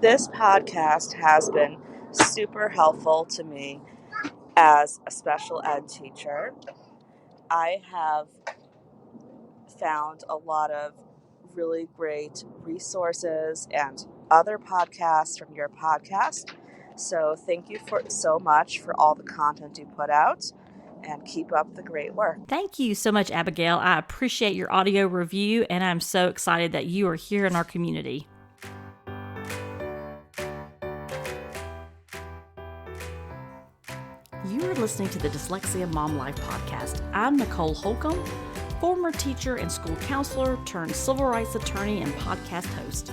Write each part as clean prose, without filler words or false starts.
This podcast has been super helpful to me as a special ed teacher. I have found a lot of really great resources and other podcasts from your podcast. So thank you so much for all the content you put out, and keep up the great work. Thank you so much, Abigail. I appreciate your audio review, and I'm so excited that you are here in our community. You are listening to the Dyslexia Mom Life podcast. I'm Nicole Holcomb, former teacher and school counselor turned civil rights attorney and podcast host.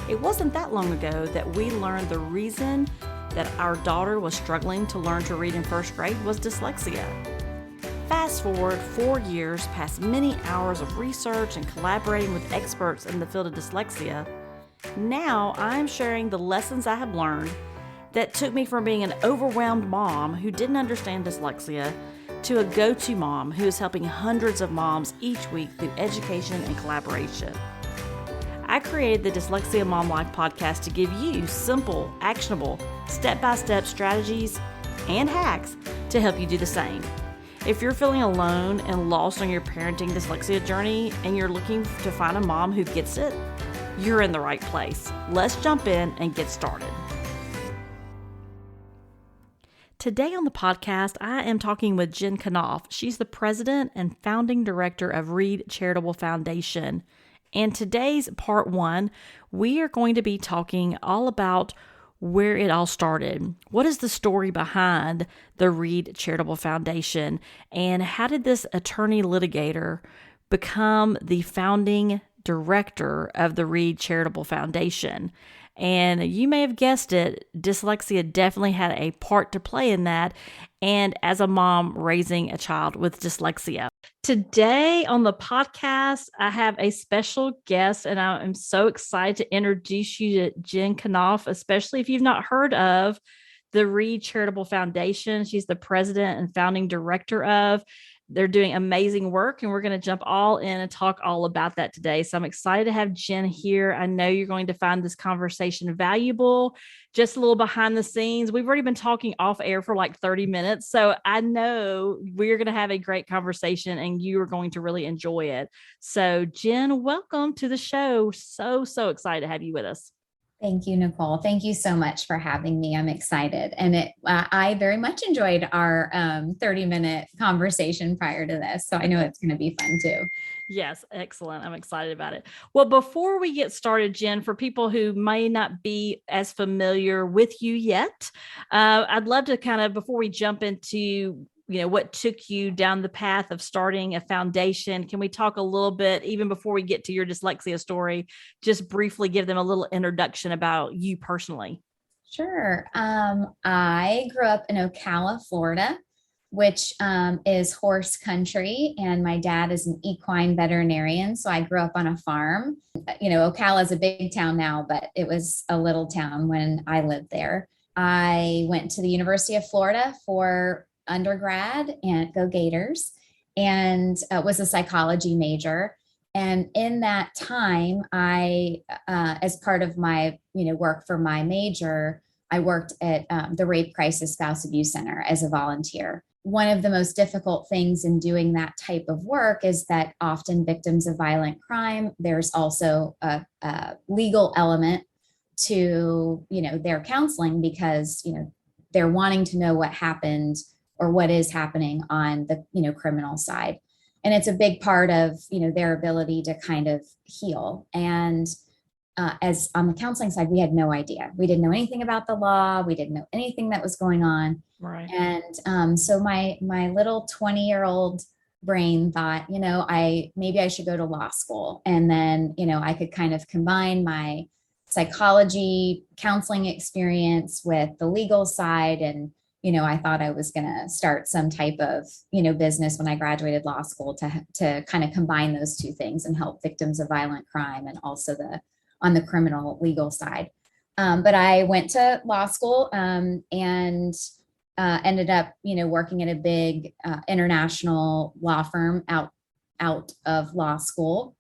It wasn't that long ago that we learned the reason that our daughter was struggling to learn to read in first grade was dyslexia. Fast forward 4 years past many hours of research and collaborating with experts in the field of dyslexia, now I'm sharing the lessons I have learned that took me from being an overwhelmed mom who didn't understand dyslexia to a go-to mom who is helping hundreds of moms each week through education and collaboration. I created the Dyslexia Mom Life podcast to give you simple, actionable, step-by-step strategies and hacks to help you do the same. If you're feeling alone and lost on your parenting dyslexia journey and you're looking to find a mom who gets it, you're in the right place. Let's jump in and get started. Today on the podcast, I am talking with Jen Knopf. She's the president and founding director of Read Charitable Foundation. And today's part one, we are going to be talking all about where it all started. What is the story behind the Read Charitable Foundation? And how did this attorney litigator become the founding director of the Read Charitable Foundation? And you may have guessed it, dyslexia definitely had a part to play in that, and as a mom raising a child with dyslexia. Today on the podcast, I have a special guest, and I am so excited to introduce you to Jen Knopf, especially if you've not heard of the Read Charitable Foundation. She's the president and founding director of. They're doing amazing work, and we're going to jump all in and talk all about that today. So I'm excited to have Jen here. I know you're going to find this conversation valuable. Just a little behind the scenes. We've already been talking off air for like 30 minutes. So I know we're going to have a great conversation and you are going to really enjoy it. So Jen, welcome to the show. So excited to have you with us. Thank you, Nicole. Thank you so much for having me. I'm excited. And I very much enjoyed our 30-minute conversation prior to this. So I know it's going to be fun too. Yes, excellent. I'm excited about it. Well, before we get started, Jen, for people who may not be as familiar with you yet, I'd love to kind of, before we jump into what took you down the path of starting a foundation. Can we talk a little bit, even before we get to your dyslexia story, just briefly give them a little introduction about you personally? Sure. I grew up in Ocala, Florida, which is horse country. And my dad is an equine veterinarian. So I grew up on a farm. Ocala is a big town now, but it was a little town when I lived there. I went to the University of Florida for undergrad, and go Gators, and was a psychology major. And in that time, I, as part of my, work for my major, I worked at the Rape Crisis Spouse Abuse Center as a volunteer. One of the most difficult things in doing that type of work is that often victims of violent crime, there's also a legal element to, their counseling, because, they're wanting to know what happened or what is happening on the, criminal side. And it's a big part of, their ability to kind of heal. And as on the counseling side, we had no idea. We didn't know anything about the law. We didn't know anything that was going on. Right. And so my little 20-year-old brain thought, maybe I should go to law school. And then, I could kind of combine my psychology counseling experience with the legal side. And I thought I was going to start some type of, business when I graduated law school to kind of combine those two things and help victims of violent crime, and also on the criminal legal side. But I went to law school and ended up, working at a big international law firm out of law school.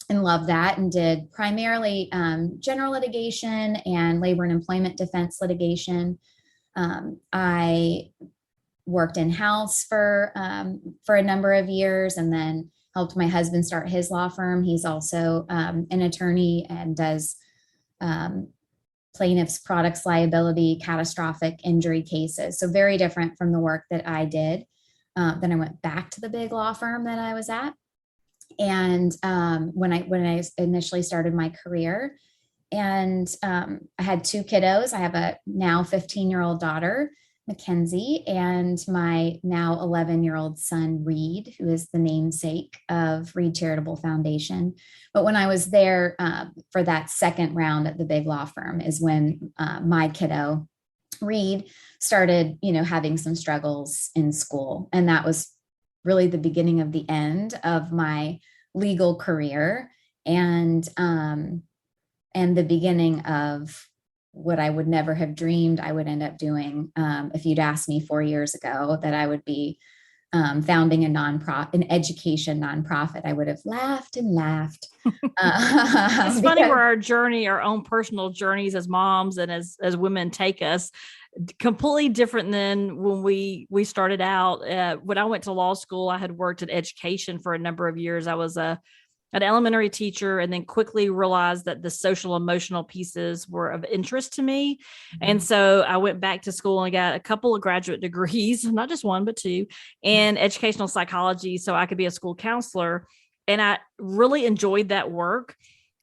and loved that, and did primarily general litigation and labor and employment defense litigation. I worked in house for a number of years, and then helped my husband start his law firm. He's also an attorney and does plaintiff's products liability, catastrophic injury cases. So very different from the work that I did. Then I went back to the big law firm that I was at. And when I initially started my career, and I had two kiddos. I have a now 15-year-old daughter, Mackenzie, and my now 11-year-old son, Reed, who is the namesake of Reed Charitable Foundation. But when I was there for that second round at the big law firm is when my kiddo, Reed, started, having some struggles in school. And that was really the beginning of the end of my legal career, and the beginning of what I would never have dreamed I would end up doing. If you'd asked me 4 years ago that I would be founding an education nonprofit, I would have laughed and laughed. It's funny where our own personal journeys as moms and as women take us completely different than when we started out. When I went to law school, I had worked in education for a number of years. I was an elementary teacher, and then quickly realized that the social emotional pieces were of interest to me. Mm-hmm. And so I went back to school and got a couple of graduate degrees, not just one, but two, in educational psychology, so I could be a school counselor. And I really enjoyed that work.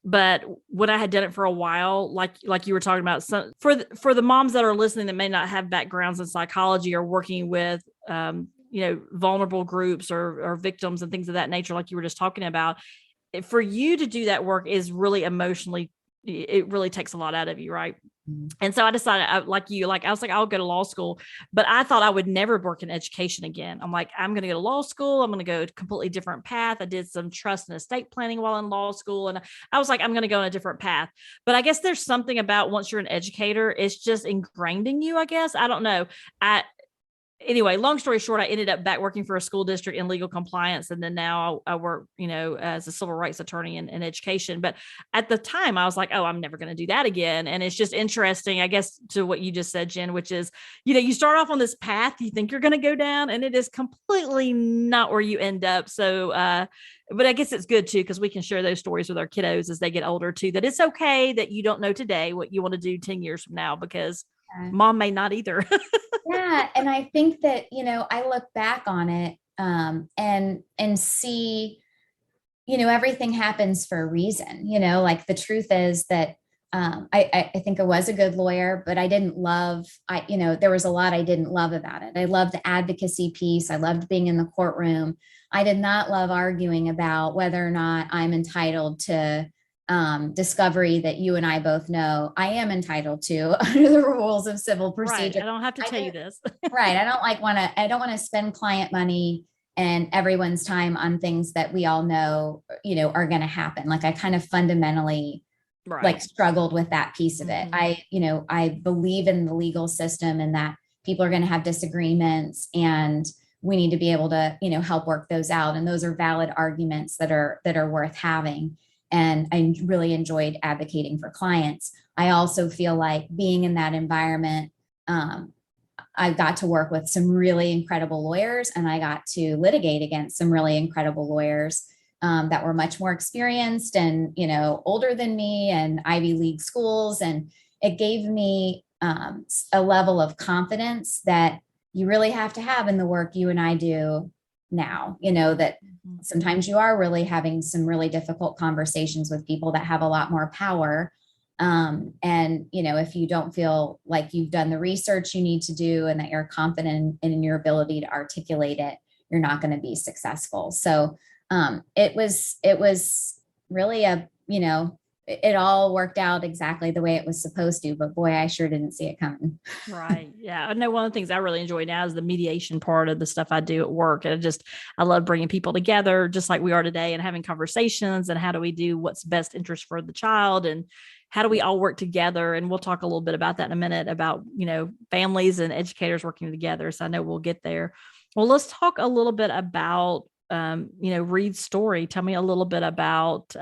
But when I had done it for a while, like you were talking about, for the moms that are listening that may not have backgrounds in psychology or working with, vulnerable groups or victims and things of that nature, like you were just talking about, for you to do that work is really emotionally, it really takes a lot out of you. Right. Mm-hmm. And so I decided, I was like, I'll go to law school, but I thought I would never work in education again. I'm like, I'm going to go to law school. I'm going to go a completely different path. I did some trust and estate planning while in law school. And I was like, I'm going to go on a different path. But I guess there's something about once you're an educator, it's just ingrained in you, I guess. I don't know. Anyway, long story short, I ended up back working for a school district in legal compliance. And then now I work, as a civil rights attorney in education. But at the time I was like, oh, I'm never going to do that again. And it's just interesting, I guess, to what you just said, Jen, which is, you start off on this path you think you're going to go down, and it is completely not where you end up. So, but I guess it's good too, because we can share those stories with our kiddos as they get older too, that it's okay that you don't know today what you want to do 10 years from now, because mom may not either. Yeah. And I think that, I look back on it and see, everything happens for a reason. Like the truth is that I think I was a good lawyer, but I didn't love, there was a lot I didn't love about it. I loved the advocacy piece. I loved being in the courtroom. I did not love arguing about whether or not I'm entitled to discovery that you and I both know I am entitled to under the rules of civil procedure. Right. I don't have to tell you this. Right. I don't want to spend client money and everyone's time on things that we all know, are going to happen. Like I kind of fundamentally struggled with that piece of it. Mm-hmm. I believe in the legal system and that people are going to have disagreements, and we need to be able to, help work those out. And those are valid arguments that are worth having. And I really enjoyed advocating for clients. I also feel like being in that environment, I got to work with some really incredible lawyers, and I got to litigate against some really incredible lawyers that were much more experienced and, older than me, and Ivy League schools. And it gave me a level of confidence that you really have to have in the work you and I do now, that sometimes you are really having some really difficult conversations with people that have a lot more power. And, if you don't feel like you've done the research you need to do and that you're confident in your ability to articulate it, you're not going to be successful. So it was really it all worked out exactly the way it was supposed to, but boy, I sure didn't see it coming. Right. Yeah. I know one of the things I really enjoy now is the mediation part of the stuff I do at work. And I love bringing people together just like we are today and having conversations, and how do we do what's best interest for the child, and how do we all work together? And we'll talk a little bit about that in a minute about, families and educators working together. So I know we'll get there. Well, let's talk a little bit about Reed's story. Tell me a little bit about,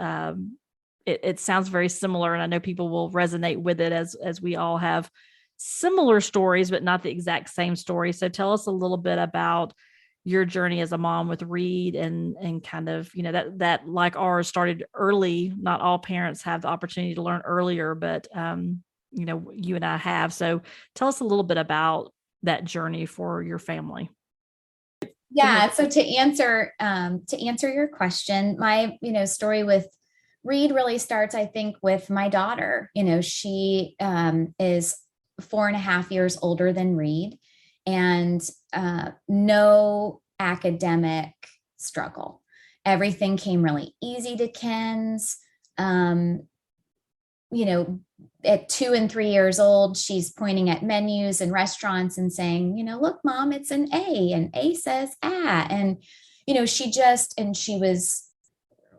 it sounds very similar, and I know people will resonate with it as we all have similar stories, but not the exact same story. So tell us a little bit about your journey as a mom with Reed, and kind of, that like ours started early. Not all parents have the opportunity to learn earlier, but, you and I have. So tell us a little bit about that journey for your family. Yeah. So to answer your question, my, story with Reed really starts, I think, with my daughter. She is 4.5 years older than Reed, and no academic struggle. Everything came really easy to Ken's. At 2 and 3 years old, she's pointing at menus and restaurants and saying, look, mom, it's an A, and A says ah. And, she was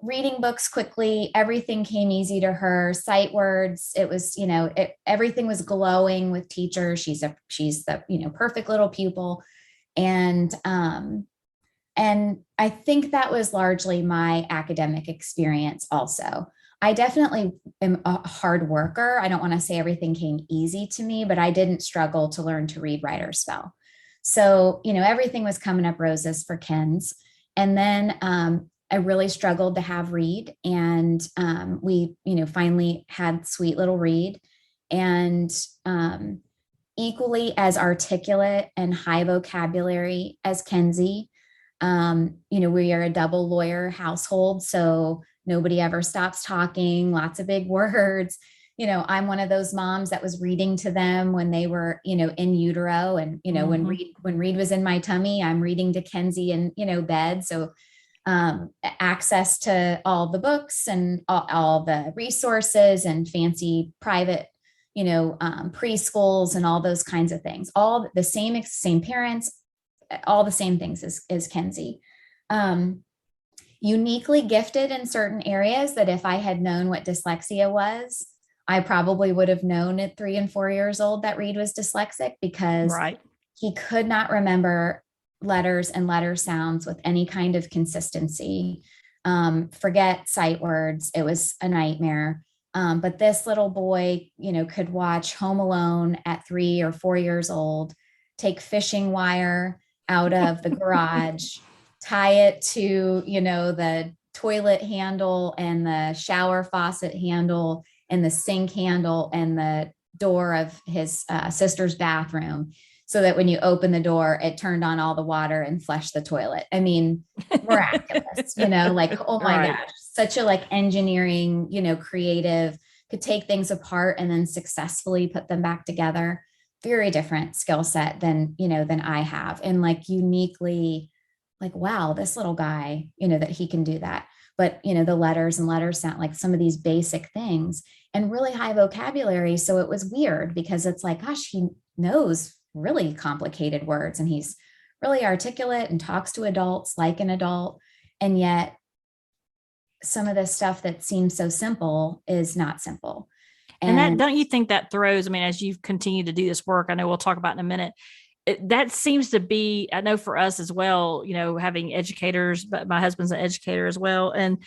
reading books quickly. Everything came easy to her. Sight words. It was, everything was glowing with teacher. She's the, perfect little pupil. And I think that was largely my academic experience also. I definitely am a hard worker. I don't want to say everything came easy to me, but I didn't struggle to learn to read, write, or spell. So, everything was coming up roses for Ken's. And then I really struggled to have Reed. And we, finally had sweet little Reed. And equally as articulate and high vocabulary as Kenzie. We are a double lawyer household. So nobody ever stops talking, lots of big words. I'm one of those moms that was reading to them when they were, in utero. And, when Reed was in my tummy, I'm reading to Kenzie in, bed. So access to all the books and all the resources and fancy private, preschools and all those kinds of things, all the same parents, all the same things as Kenzie. Uniquely gifted in certain areas that if I had known what dyslexia was, I probably would have known at 3 and 4 years old that Reed was dyslexic, because he could not remember letters and letter sounds with any kind of consistency. Forget sight words. It was a nightmare. But this little boy, could watch Home Alone at 3 or 4 years old, take fishing wire out of the garage, tie it to, the toilet handle and the shower faucet handle and the sink handle and the door of his sister's bathroom, so that when you open the door, it turned on all the water and flushed the toilet. I mean, miraculous, like, oh my gosh, such a engineering, creative, could take things apart and then successfully put them back together. Very different skill set than I have. And uniquely, wow, this little guy, that he can do that. But, the letters and letters sound like some of these basic things, and really high vocabulary. So it was weird, because it's gosh, he knows really complicated words, and he's really articulate and talks to adults like an adult. And yet some of the stuff that seems so simple is not simple. And that, don't you think that throws, as you've continued to do this work, I know we'll talk about in a minute, that seems to be, I know for us as well, having educators, but my husband's an educator as well. And,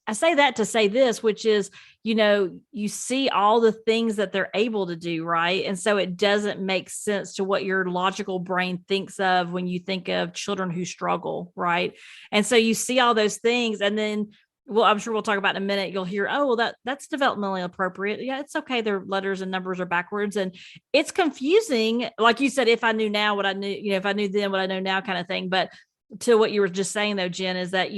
I say that to say this, which is, you see all the things that they're able to do, right? And so it doesn't make sense to what your logical brain thinks of when you think of children who struggle, right? And so you see all those things, and then, well, I'm sure we'll talk about in a minute, you'll hear, oh, well, that's developmentally appropriate. Yeah, it's okay. Their letters and numbers are backwards. And it's confusing. Like you said, if I knew now what I knew, if I knew then what I know now, kind of thing. But to what you were just saying though, Jen, is that,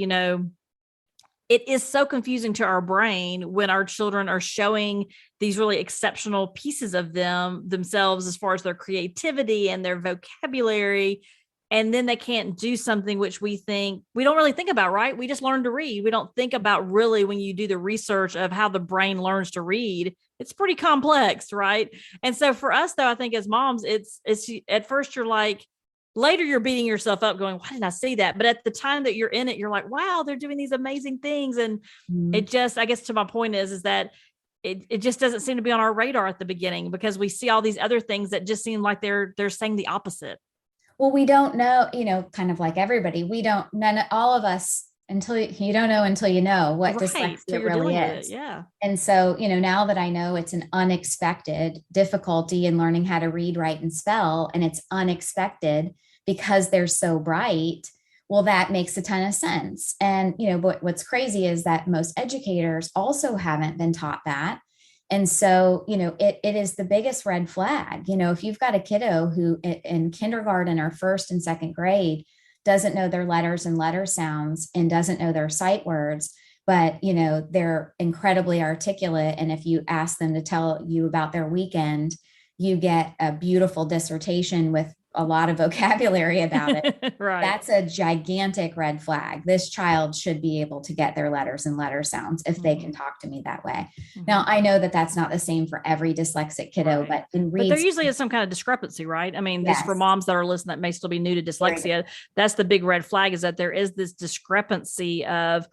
it is so confusing to our brain when our children are showing these really exceptional pieces of themselves as far as their creativity and their vocabulary. And then they can't do something which we don't really think about, right? We just learn to read. We don't think about really, when you do the research of how the brain learns to read, it's pretty complex, right? And so for us though, I think as moms, it's at first you're later you're beating yourself up going, why didn't I see that? But at the time that you're in it, you're like, wow, they're doing these amazing things. And it just, I guess to my point is that it just doesn't seem to be on our radar at the beginning, because we see all these other things that just seem like they're saying the opposite. Well, we don't know, kind of like everybody, all of us, until you don't know until you know what Right. So dyslexia you're really dealing with it. is. Yeah. And so, now that I know it's an unexpected difficulty in learning how to read, write, and spell, and it's unexpected because they're so bright, well, that makes a ton of sense. And, what's crazy is that most educators also haven't been taught that. And so, it is the biggest red flag. If you've got a kiddo who in kindergarten or first and second grade doesn't know their letters and letter sounds and doesn't know their sight words, but they're incredibly articulate, and if you ask them to tell you about their weekend, you get a beautiful dissertation with a lot of vocabulary about it. Right. That's a gigantic red flag. This child should be able to get their letters and letter sounds if they can talk to me that way. Now, I know that that's not the same for every dyslexic kiddo, Right. but there usually is some kind of discrepancy, right? I mean, this for Yes. moms that are listening that may still be new to dyslexia. That's the big red flag, is that there is this discrepancy of,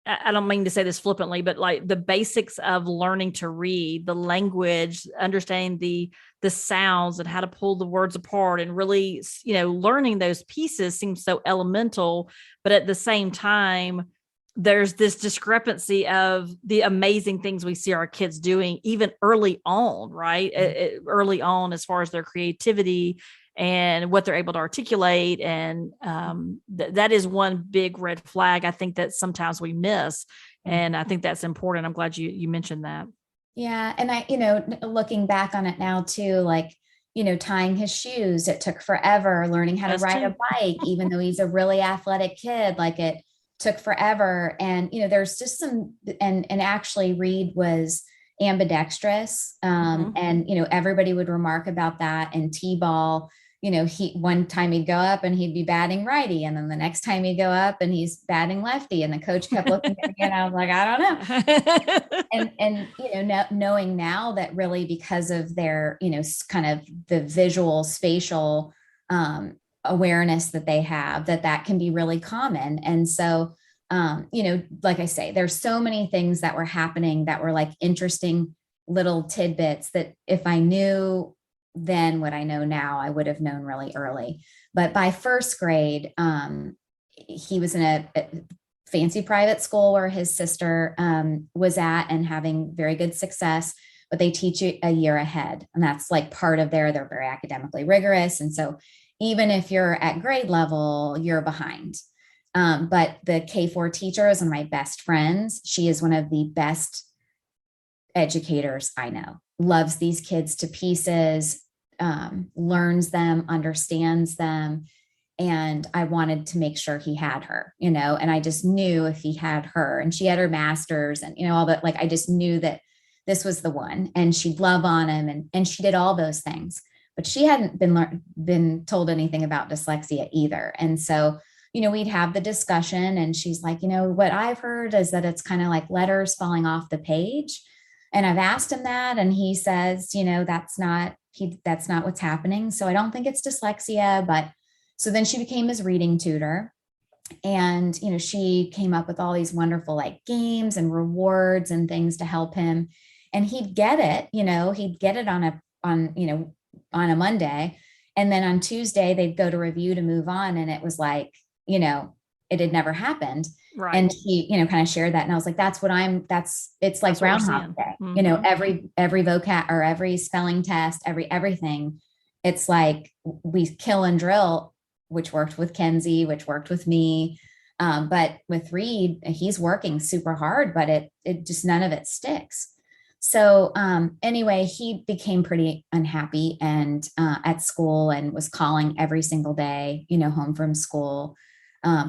I don't mean to say this flippantly, but like the basics of learning to read, the language, understanding the sounds and how to pull the words apart, and really, learning those pieces seems so elemental. But at the same time, there's this discrepancy of the amazing things we see our kids doing even early on, right? Early on, as far as their creativity and what they're able to articulate. And that is one big red flag, I think, that sometimes we miss. And I think that's important. I'm glad you mentioned that. Yeah. And I, looking back on it now too, like, tying his shoes, it took forever. Learning how to ride a bike, even though he's a really athletic kid, like it took forever. And, there's just and actually Reed was ambidextrous. And, everybody would remark about that. And T-ball, one time he'd go up and he'd be batting righty. And then the next time he'd go up and he's batting lefty. And the coach kept looking at me and I was like, I don't know. and knowing now that really because of their, kind of the visual spatial awareness that they have, that can be really common. And so, like I say, there's so many things that were happening that were like interesting little tidbits that if I knew then what I know now, I would have known really early. But by first grade, he was in a fancy private school where his sister was at and having very good success, but they teach you a year ahead. And that's like part of they're very academically rigorous. And so even if you're at grade level, you're behind. But the K4 teacher is one of my best friends. She is one of the best educators I know, loves these kids to pieces, learns them, understands them. And I wanted to make sure he had her, and I just knew if he had her and she had her master's and, all that, like, I just knew that this was the one and she'd love on him. And she did all those things, but she hadn't been told anything about dyslexia either. And so, we'd have the discussion and she's like, what I've heard is that it's kind of like letters falling off the page. And I've asked him that, and he says, that's not what's happening. So I don't think it's dyslexia, but so then she became his reading tutor. And, she came up with all these wonderful like games and rewards and things to help him. And he'd get it, he'd get it on a Monday. And then on Tuesday, they'd go to review to move on. And it was like, it had never happened. Right. And he, kind of shared that. And I was like, it's like Groundhog Day, every vocab or every spelling test, everything. It's like we kill and drill, which worked with Kenzie, which worked with me. But with Reed, he's working super hard, but it just, none of it sticks. So anyway, he became pretty unhappy and at school and was calling every single day, home from school.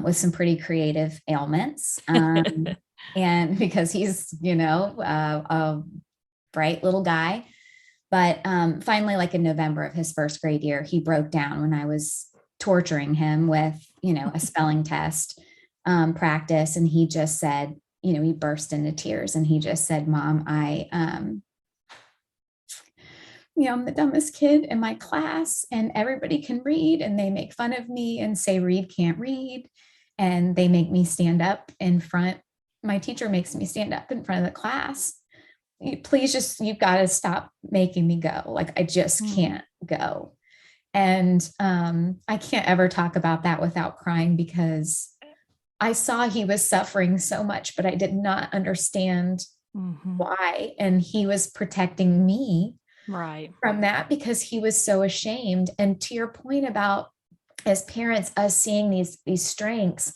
With some pretty creative ailments. And because he's, a bright little guy. But finally, like in November of his first grade year, he broke down when I was torturing him with, a spelling test practice. And he just said, he burst into tears and he just said, Mom, I'm the dumbest kid in my class and everybody can read and they make fun of me and say Reed can't read. And they make me stand up in front. My teacher makes me stand up in front of the class. Please you've got to stop making me go. Like, I just can't go. And I can't ever talk about that without crying because I saw he was suffering so much, but I did not understand why. And he was protecting me Right. from that because he was so ashamed. And to your point about as parents, us seeing these strengths,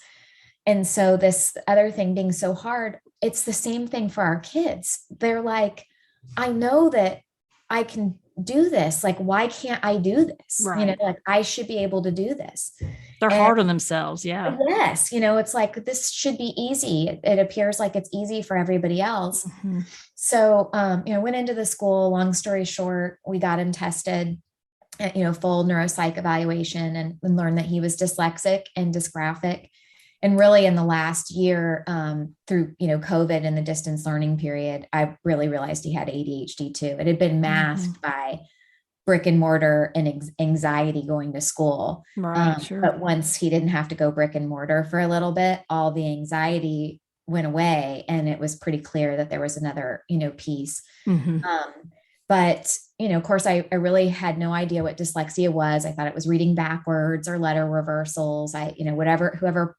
and so this other thing being so hard, it's the same thing for our kids. They're like, I know that I can do this. Like, why can't I do this? Right. Like I should be able to do this. They're And hard on themselves. Yeah. yes, it's like this should be easy. It appears like it's easy for everybody else. So, went into the school. Long story short, we got him tested, full neuropsych evaluation, and learned that he was dyslexic and dysgraphic. And really, in the last year, through COVID and the distance learning period, I really realized he had ADHD too. It had been masked by brick and mortar and anxiety going to school. Right. Sure. But once he didn't have to go brick and mortar for a little bit, all the anxiety went away, and it was pretty clear that there was another, piece. But, of course, I really had no idea what dyslexia was. I thought it was reading backwards or letter reversals. Whoever,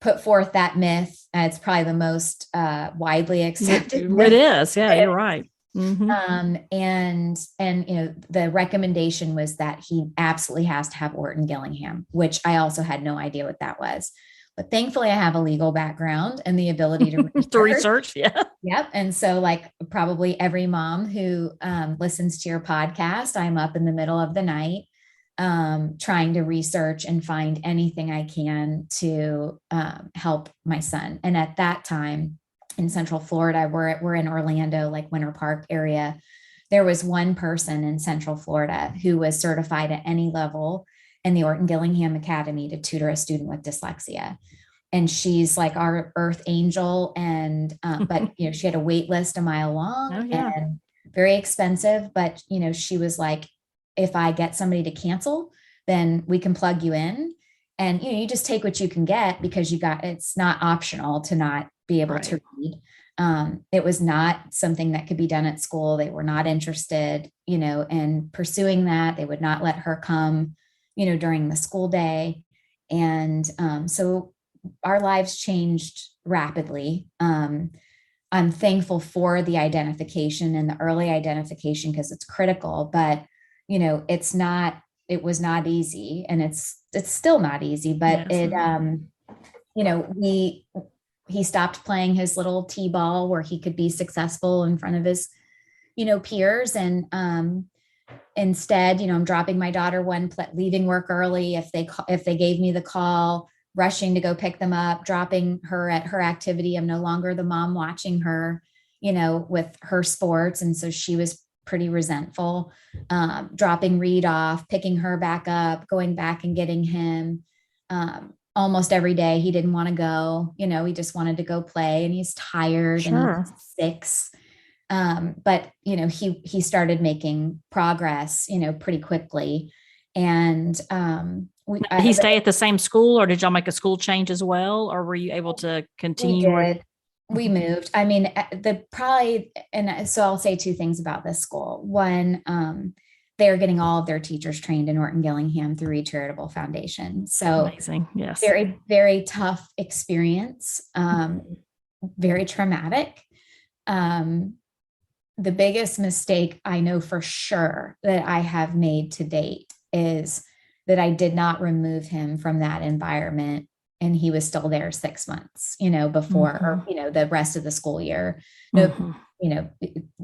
put forth that myth. It's probably the most widely accepted. It is. Yeah, you're right. And the recommendation was that he absolutely has to have Orton-Gillingham, which I also had no idea what that was. But thankfully, I have a legal background and the ability to research. Yeah. Yep. And so, like probably every mom who listens to your podcast, I'm up in the middle of the night trying to research and find anything I can to help my son. And at that time in Central Florida, we're in Orlando, like Winter Park area. There was one person in Central Florida who was certified at any level in the Orton-Gillingham Academy to tutor a student with dyslexia. And she's like our earth angel. And, but, she had a wait list a mile long and very expensive. But, she was like, if I get somebody to cancel, then we can plug you in. And, you just take what you can get because it's not optional to not be able to read. It was not something that could be done at school. They were not interested, in pursuing that. They would not let her come, during the school day. And so our lives changed rapidly. I'm thankful for the identification and the early identification because it's critical, but it was not easy, and it's still not easy, but he stopped playing his little t-ball where he could be successful in front of his, peers. And instead, I'm dropping my daughter leaving work early. If they gave me the call, rushing to go pick them up, dropping her at her activity. I'm no longer the mom watching her, with her sports. And so she was pretty resentful, dropping Reed off, picking her back up, going back and getting him. Almost every day he didn't want to go, he just wanted to go play, and he's tired and he's 6. But, he started making progress, pretty quickly. And did he stay at the same school, or did y'all make a school change as well? Or were you able to continue? We did. We moved. I mean, and so I'll say 2 things about this school. One, they're getting all of their teachers trained in Orton-Gillingham through Reed Charitable Foundation. So amazing. Yes. Very, very tough experience. Very traumatic. The biggest mistake I know for sure that I have made to date is that I did not remove him from that environment, and he was still there 6 months, before, or, the rest of the school year.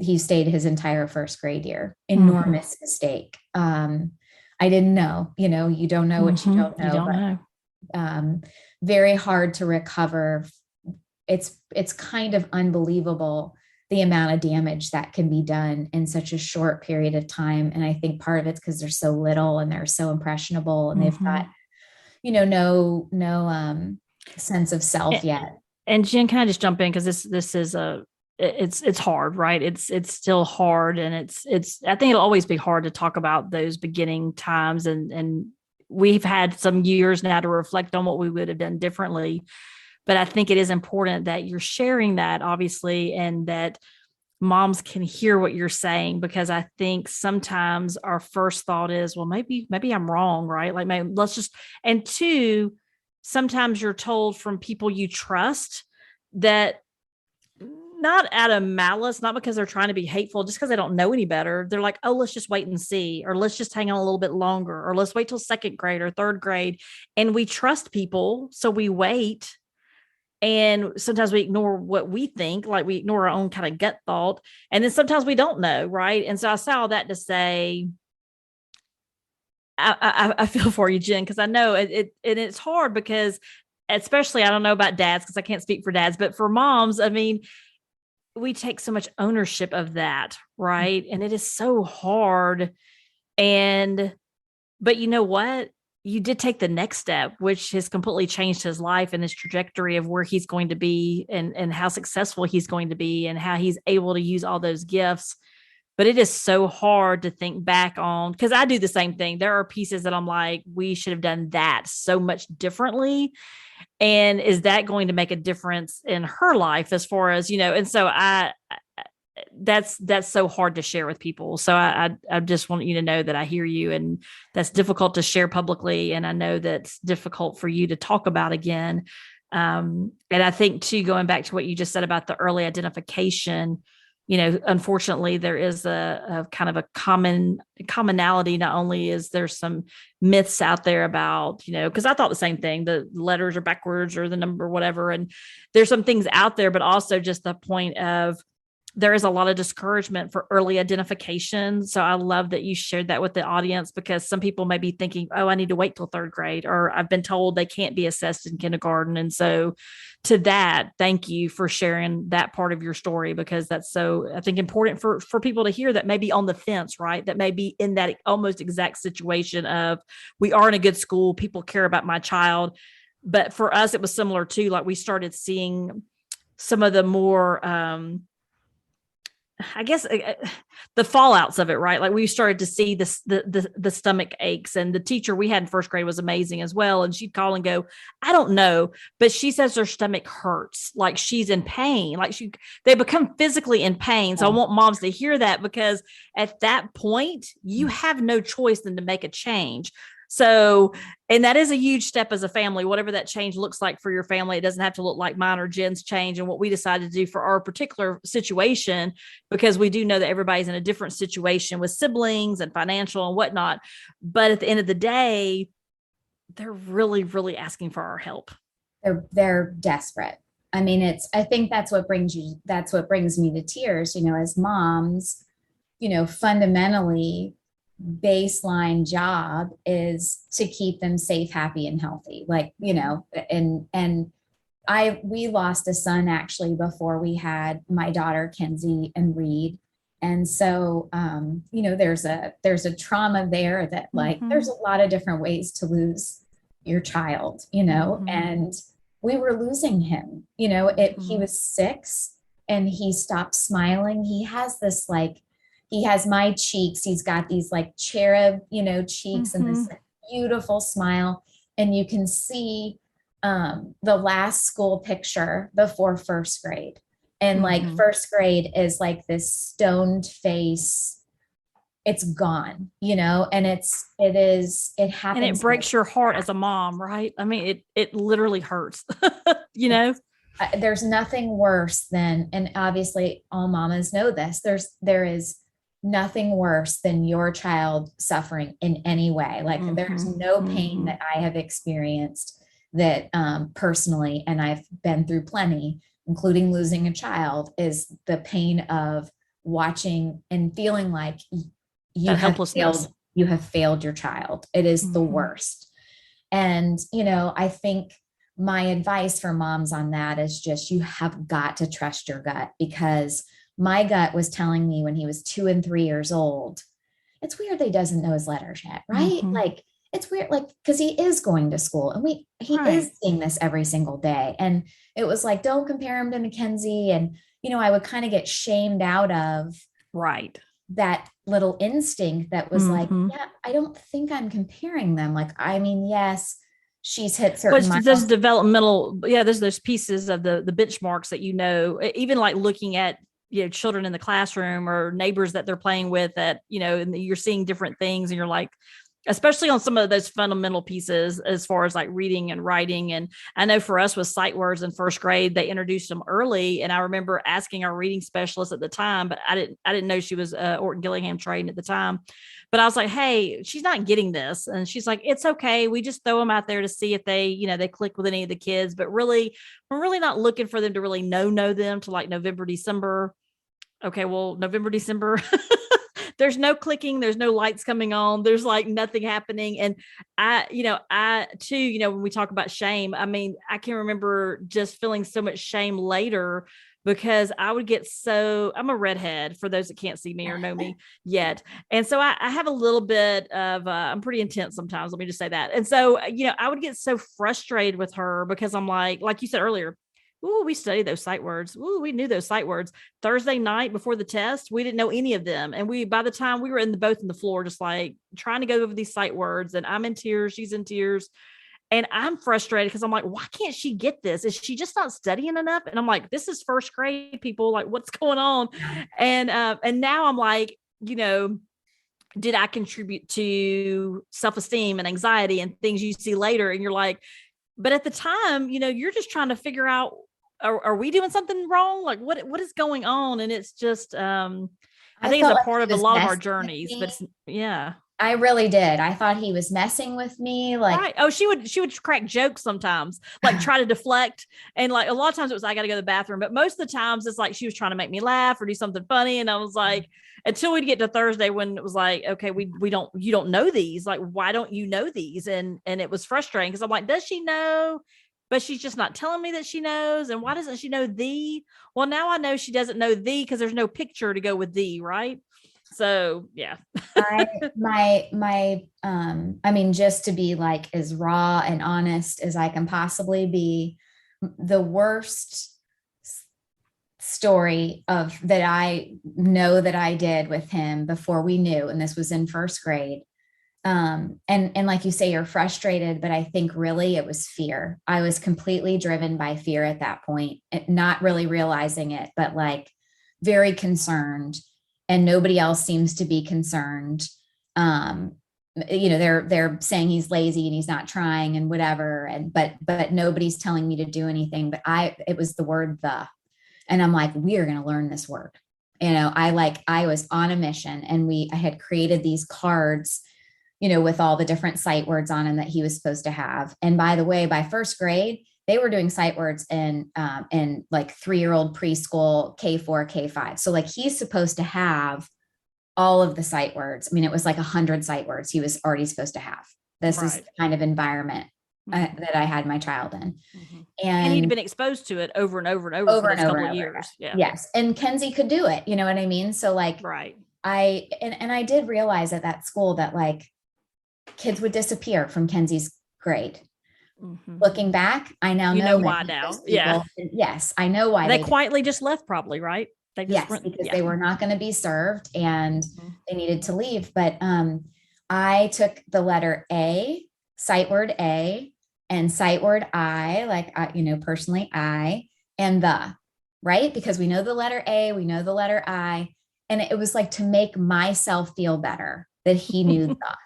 He stayed his entire first grade year. Enormous mistake. I didn't know, you don't know what you don't know. You don't know. Very hard to recover. It's kind of unbelievable the amount of damage that can be done in such a short period of time. And I think part of it's because they're so little and they're so impressionable, and they've got, no sense of self yet. And Jen, can I just jump in? Because this is it's hard, right? It's still hard. And I think it'll always be hard to talk about those beginning times. And we've had some years now to reflect on what we would have done differently. But I think it is important that you're sharing that, obviously, and that moms can hear what you're saying, because I think sometimes our first thought is, well, maybe I'm wrong, right? Like, maybe let's just, and two, sometimes you're told from people you trust that, not out of malice, not because they're trying to be hateful, just because they don't know any better. They're like, oh, let's just wait and see, or let's just hang on a little bit longer, or let's wait till second grade or third grade. And we trust people, so we wait. And sometimes we ignore what we think, like we ignore our own kind of gut thought. And then sometimes we don't know, right? And so I say all that to say, I feel for you, Jen, because I know it's hard, because especially, I don't know about dads because I can't speak for dads, but for moms, I mean, we take so much ownership of that, right? And it is so hard. But you know what? You did take the next step, which has completely changed his life and his trajectory of where he's going to be, and how successful he's going to be, and how he's able to use all those gifts. But it is so hard to think back on, because I do the same thing. There are pieces that I'm like, we should have done that so much differently. And is that going to make a difference in her life, as far as, and so that's so hard to share with people. So I just want you to know that I hear you, and that's difficult to share publicly. And I know that's difficult for you to talk about again. And I think too, going back to what you just said about the early identification, unfortunately there is a kind of a commonality. Not only is there some myths out there about, because I thought the same thing, the letters are backwards or the number, whatever. And there's some things out there, but also just the point of, there is a lot of discouragement for early identification. So I love that you shared that with the audience, because some people may be thinking, oh, I need to wait till third grade, or I've been told they can't be assessed in kindergarten. And so to that, thank you for sharing that part of your story, because that's so, I think, important for people to hear that may be on the fence, right? That may be in that almost exact situation of, we are in a good school, people care about my child. But for us, it was similar too. Like, we started seeing some of the more, I guess, the fallouts of it, right? Like, we started to see the stomach aches, and the teacher we had in first grade was amazing as well. And she'd call and go, I don't know, but she says her stomach hurts, like she's in pain, like they become physically in pain. So I want moms to hear that, because at that point you have no choice than to make a change. So, and that is a huge step as a family, whatever that change looks like for your family. It doesn't have to look like mine or Jen's change and what we decided to do for our particular situation, because we do know that everybody's in a different situation with siblings and financial and whatnot. But at the end of the day, they're really, really asking for our help. They're desperate. I mean, I think that's what brings me to tears, as moms, fundamentally, baseline job is to keep them safe, happy, and healthy. Like, and we lost a son actually before we had my daughter Kenzie and Reed. And so, there's a trauma there that, like, there's a lot of different ways to lose your child, and we were losing him, he was 6 and he stopped smiling. He has my cheeks. He's got these like cherub, cheeks, and this beautiful smile. And you can see the last school picture before first grade. And like first grade is like this stoned face. It's gone, and it happens. And it breaks your heart as a mom, right? I mean, it literally hurts, There's nothing worse than, and obviously all mamas know this, there is nothing worse than your child suffering in any way. Like, there's no pain that I have experienced that personally, and I've been through plenty, including losing a child, is the pain of watching and feeling like you have failed your child. It is the worst. And, I think my advice for moms on that is just, you have got to trust your gut, because my gut was telling me when he was 2 and 3 years old, it's weird that he doesn't know his letters yet, right? Like, it's weird, like, because he is going to school and he is seeing this every single day. And it was like, don't compare him to Mackenzie. And, I would kind of get shamed out of that little instinct that was like, yeah, I don't think I'm comparing them. Like, I mean, yes, she's hit certain milestones. There's developmental, there's those pieces of the benchmarks that, even like looking at children in the classroom or neighbors that they're playing with that, and you're seeing different things and you're like, especially on some of those fundamental pieces as far as like reading and writing. And I know for us with sight words in first grade, they introduced them early. And I remember asking our reading specialist at the time, but I didn't know she was Orton Gillingham trained at the time. But I was like, hey, she's not getting this. And she's like, it's okay. We just throw them out there to see if they click with any of the kids. But really, we're really not looking for them to really know them to like November, December. Okay, well, November, December, there's no clicking, there's no lights coming on, there's like nothing happening. And I too, when we talk about shame, I mean, I can remember just feeling so much shame later because I would get I'm a redhead for those that can't see me or know me yet. And so I have a little bit of, I'm pretty intense sometimes. Let me just say that. And so, I would get so frustrated with her because I'm like you said earlier, ooh, we studied those sight words. Ooh, we knew those sight words. Thursday night before the test, we didn't know any of them. And by the time we were both in the floor, just like trying to go over these sight words, and I'm in tears, she's in tears. And I'm frustrated because I'm like, why can't she get this? Is she just not studying enough? And I'm like, this is first grade, people. Like, what's going on? And now I'm like, did I contribute to self-esteem and anxiety and things you see later? And you're like, but at the time, you're just trying to figure out, are we doing something wrong? Like what is going on? And it's just, I think it's a part of a lot of our journeys, but yeah. I really did. I thought he was messing with me. Like, right. Oh, she would crack jokes sometimes, like try to deflect. And like a lot of times it was, I got to go to the bathroom, but most of the times it's like, she was trying to make me laugh or do something funny. And I was like, until we'd get to Thursday when it was like, okay, you don't know these. Like, why don't you know these? And it was frustrating because I'm like, does she know? But she's just not telling me that she knows. And why doesn't she know the? Well, now I know she doesn't know the because there's no picture to go with the, right? So yeah. I mean, just to be like as raw and honest as I can possibly be, the worst story of that I know that I did with him before we knew, and this was in first grade. And like you say, you're frustrated, but I think really it was fear. I was completely driven by fear at that point, not really realizing it, but like very concerned, and nobody else seems to be concerned. They're saying he's lazy and he's not trying and whatever. But nobody's telling me to do anything. But it was the word the, and I'm like, we are going to learn this word. I was on a mission, and I had created these cards, with all the different sight words on them that he was supposed to have. And by the way, by first grade, they were doing sight words in like 3-year-old preschool, K4, K5. So like he's supposed to have all of the sight words. I mean, it was like 100 sight words he was already supposed to have. This is the kind of environment that I had my child in. Mm-hmm. And he'd been exposed to it over and over and over for a couple of years. Yeah. Yes. And Kenzie could do it. You know what I mean? So like, right. I did realize at that school that like kids would disappear from Kenzie's grade. Mm-hmm. Looking back, I now know why now. Yeah. Yes, I know why. They quietly just left, probably, right? Because they were not going to be served, and they needed to leave. But I took the letter A, sight word A, and sight word I, like personally I, and the, right? Because we know the letter A, we know the letter I, and it was like to make myself feel better that he knew the.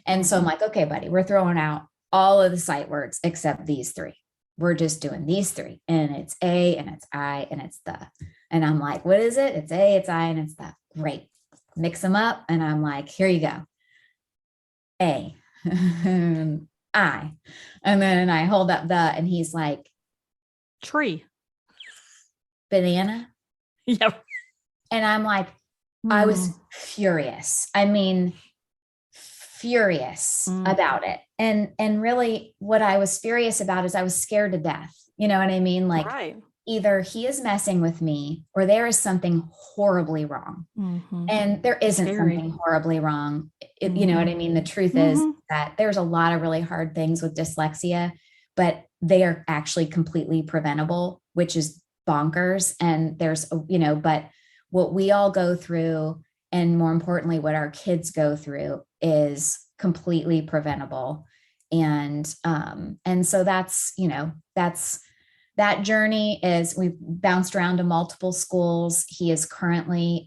And so I'm like, okay, buddy, we're throwing out all of the sight words except these 3. We're just doing these 3, and it's A, and it's I, and it's the. And I'm like, what is it? It's A, it's I, and it's the. Great. Mix them up. And I'm like, here you go. A, I. And then I hold up the, and he's like, tree. Banana. Yep. And I'm like, I was furious. I mean, furious about it. And really what I was furious about is I was scared to death. You know what I mean? Like either he is messing with me or there is something horribly wrong. Mm-hmm. And there isn't something horribly wrong. You know what I mean? The truth is that there's a lot of really hard things with dyslexia, but they are actually completely preventable, which is bonkers. And there's, but what we all go through, and more importantly, what our kids go through, is completely preventable. And so that's that journey is we've bounced around to multiple schools. He is currently,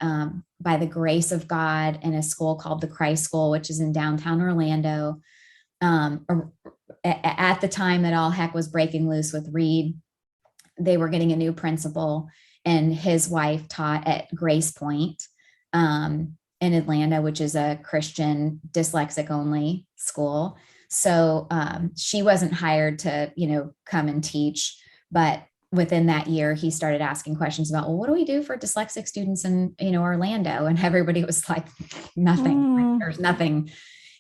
by the grace of God, in a school called the Christ School, which is in downtown Orlando. At the time that all heck was breaking loose with Reed, they were getting a new principal, and his wife taught at Grace Point in Atlanta, which is a Christian dyslexic only school. So she wasn't hired to, come and teach. But within that year, he started asking questions about, well, what do we do for dyslexic students in, Orlando? And everybody was like, nothing. Like, there's nothing.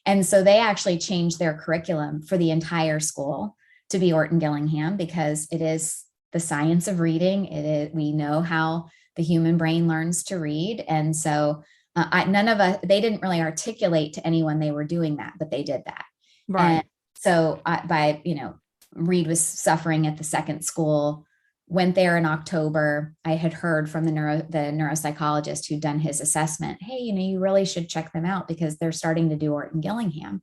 And so they actually changed their curriculum for the entire school to be Orton Gillingham, because it is the science of reading. We know how the human brain learns to read. And so none of us, they didn't really articulate to anyone they were doing that, but they did that. Right. And so Reed was suffering at the second school, went there in October. I had heard from the neuropsychologist who'd done his assessment, hey, you really should check them out because they're starting to do Orton Gillingham.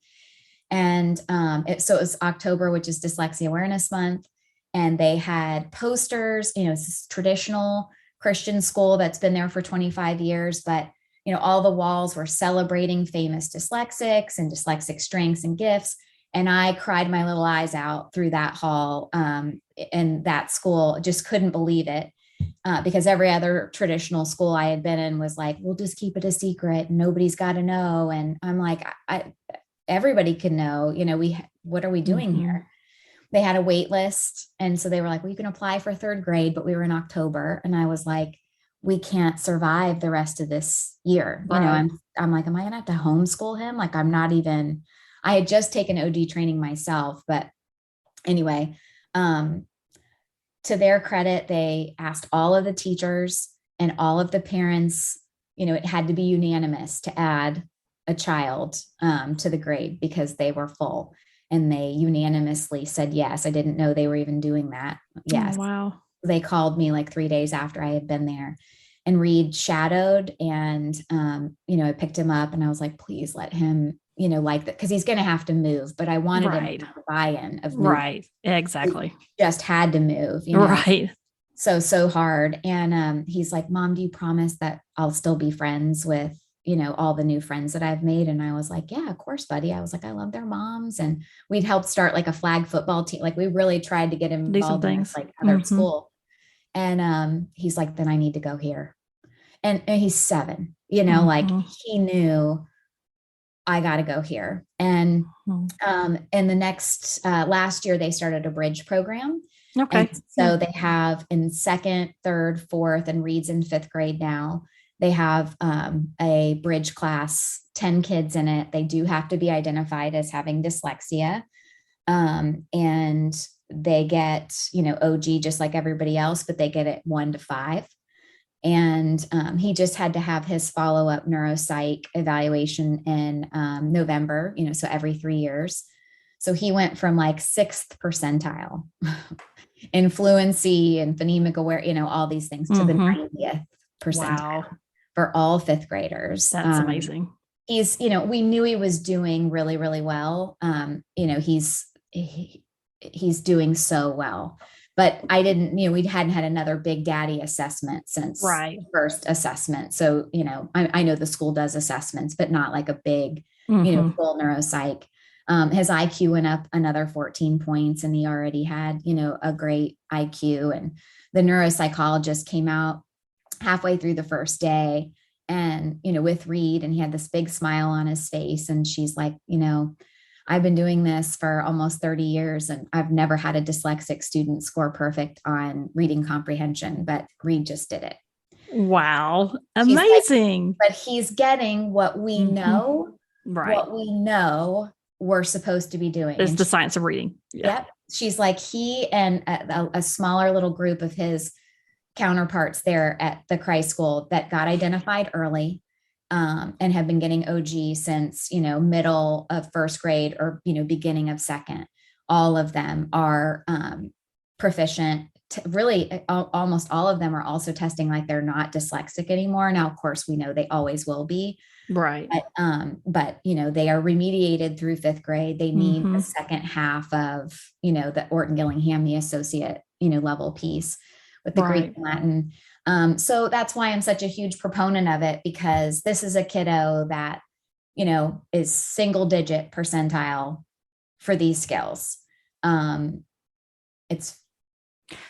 And so it was October, which is Dyslexia Awareness Month. And they had posters, it's this traditional Christian school that's been there for 25 years, but all the walls were celebrating famous dyslexics and dyslexic strengths and gifts. And I cried my little eyes out through that hall in that school. Just couldn't believe it because every other traditional school I had been in was like, we'll just keep it a secret. Nobody's got to know. And I'm like, everybody can know, what are we doing here? They had a wait list. And so they were like, well, you can apply for third grade, but we were in October. And I was like, we can't survive the rest of this year. Right. I'm like, am I going to have to homeschool him? Like, I had just taken OD training myself, but anyway, to their credit, they asked all of the teachers and all of the parents, it had to be unanimous to add a child to the grade because they were full, and they unanimously said yes. I didn't know they were even doing that. Yes. Oh, wow. They called me like 3 days after I had been there, and Reed shadowed, and I picked him up and I was like, please let him like that, because he's going to have to move, but I wanted him to buy-in of moving. Right. Exactly. He just had to move, Right. So hard. And he's like, Mom, do you promise that I'll still be friends with, all the new friends that I've made? And I was like, yeah, of course, buddy. I was like, I love their moms. And we'd helped start like a flag football team. Like we really tried to get him involved in like other school. And he's like, then I need to go here. And he's 7, like he knew I got to go here. And in the next, last year, they started a bridge program. Okay. And so they have in 2nd, 3rd, 4th, and Reed's in 5th grade now. They have a bridge class, 10 kids in it. They do have to be identified as having dyslexia. And they get, OG just like everybody else, but they get it 1 to 5. And he just had to have his follow-up neuropsych evaluation in November, so every 3 years. So he went from like 6th percentile in fluency and phonemic aware, all these things to the 90th percentile for all 5th graders. That's amazing. He's, we knew he was doing really, really well. He's doing so well. But I didn't, we hadn't had another Big Daddy assessment since the first assessment. So, I know the school does assessments, but not like a big, full neuropsych. His IQ went up another 14 points, and he already had, a great IQ. And the neuropsychologist came out halfway through the first day and, with Reed, and he had this big smile on his face. And she's like, I've been doing this for almost 30 years, and I've never had a dyslexic student score perfect on reading comprehension, but Reed just did it. Wow. Amazing. Like, but he's getting what we know, what we know we're supposed to be doing. It's the science of reading. Yeah. Yep. She's like, he and a smaller little group of his counterparts there at the Christ School that got identified early. And have been getting OG since, middle of 1st grade or, beginning of 2nd. All of them are proficient. Really, almost all of them are also testing like they're not dyslexic anymore. Now, of course, we know they always will be. Right. But they are remediated through 5th grade. They need the second half of, the Orton Gillingham, the associate, level piece with the Greek Right. and Latin. So that's why I'm such a huge proponent of it, because this is a kiddo that, is single digit percentile for these skills. It's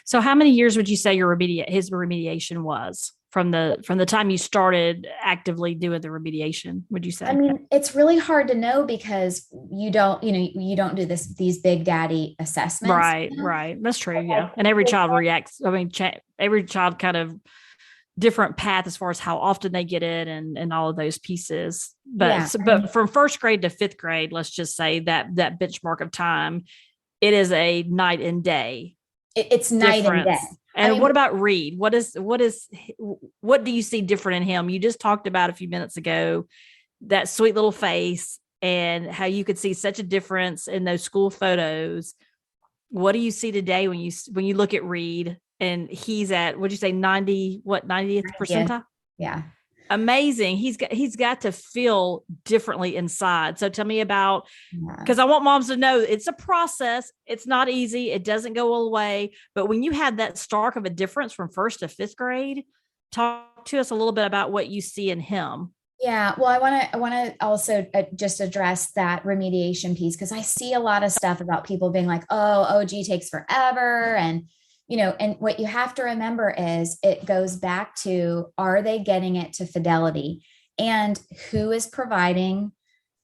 So how many years would you say his remediation was from the time you started actively doing the remediation, would you I say? mean, it's really hard to know because you don't do these big daddy assessments. Right. That's true. Like, Yeah. And every child reacts. I mean, every child kind of different path as far as how often they get it and all of those pieces. yeah, But from first grade to fifth grade, let's just say that benchmark of time, it is a night and day it's night and day. difference. And what about Reed? What do you see different in him? You just talked about a few minutes ago that sweet little face and how you could see such a difference in those school photos. What do you see today when you look at Reed and he's at, what'd you say, 90th percentile? Yeah. Amazing. He's got to feel differently inside. So tell me about, because I want moms to know it's a process. It's not easy. It doesn't go all the way. But when you had that stark of a difference from first to fifth grade, talk to us a little bit about what you see in him. Yeah, well, I want to also just address that remediation piece, because I see a lot of stuff about people being like, "Oh, OG takes forever," and and what you have to remember is it goes back to, are they getting it to fidelity, and who is providing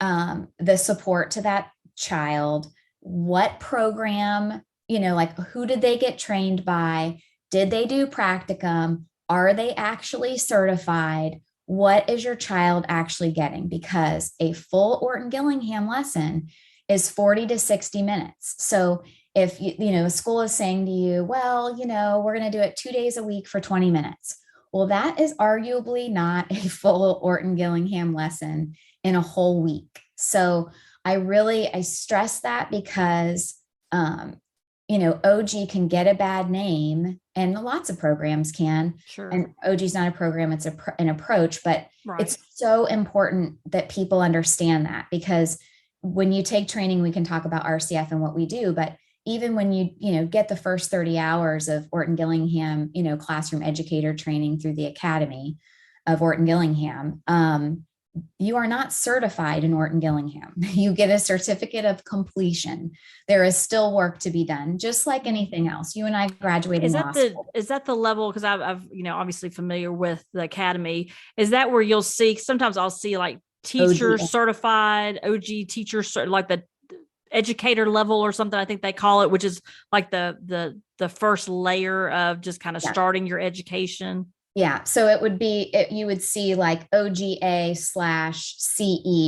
the support to that child? What program? Like, who did they get trained by? Did they do practicum? Are they actually certified? What is your child actually getting? Because a full Orton Gillingham lesson is 40 to 60 minutes. So if a school is saying to you, well, we're going to do it 2 days a week for 20 minutes. Well, that is arguably not a full Orton Gillingham lesson in a whole week. So I stress that because, OG can get a bad name, and lots of programs can. Sure. And OG is not a program, it's an approach, but Right. It's so important that people understand that, because when you take training, we can talk about RCF and what we do, but even when you get the first 30 hours of Orton Gillingham, classroom educator training through the Academy of Orton Gillingham, you are not certified in Orton Gillingham. You get a certificate of completion. There is still work to be done, just like anything else. You and I graduated. Is that the level? Because I've obviously familiar with the Academy. Is that where you'll see? Sometimes I'll see like teacher certified, OG teacher, like the educator level or something, I think they call it, which is like the first layer of just kind of starting your education. Yeah. So it would be, you would see like OGA/CE,